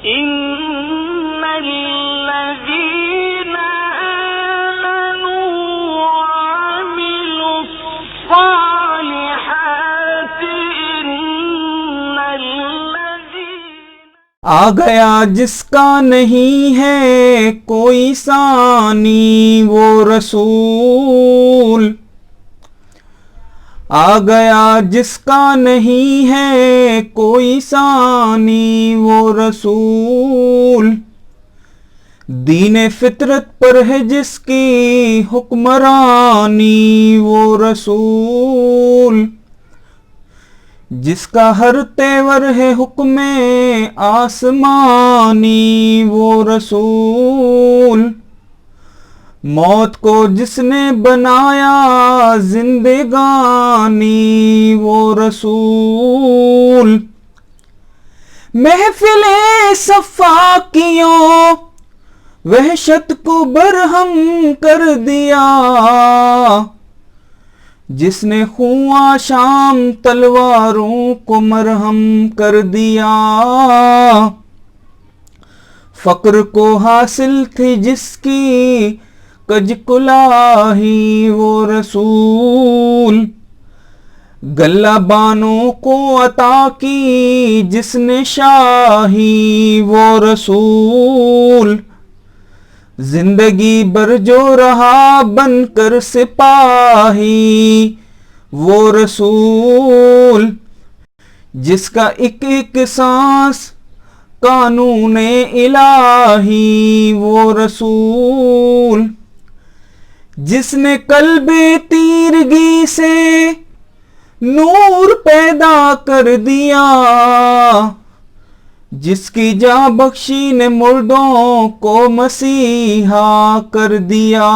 इन्नल्लज़ीना आमनू वअमिलुस्सालिहाति आ गया जिसका नहीं है कोई सानी वो रसूल, आ गया जिसका नहीं है कोई सानी वो रसूल। दीन फितरत पर है जिसकी हुक्मरानी वो रसूल, जिसका हर तेवर है हुक्मे आसमानी वो रसूल। मौत को जिसने बनाया जिंदगानी वो रसूल। महफिले सफाकियों वहशत को बरहम कर दिया, जिसने खुआ शाम तलवारों को मरहम कर दिया। फक्र को हासिल थी जिसकी कजकुलाही वो रसूल, गल्ला बानों को अता की जिसने शाही वो रसूल। जिंदगी भर जो रहा बनकर सिपाही वो रसूल, जिसका एक एक सांस कानून इलाही वो रसूल। जिसने कल्बे तीरगी से नूर पैदा कर दिया, जिसकी जान बख्शी ने मुर्दों को मसीहा कर दिया।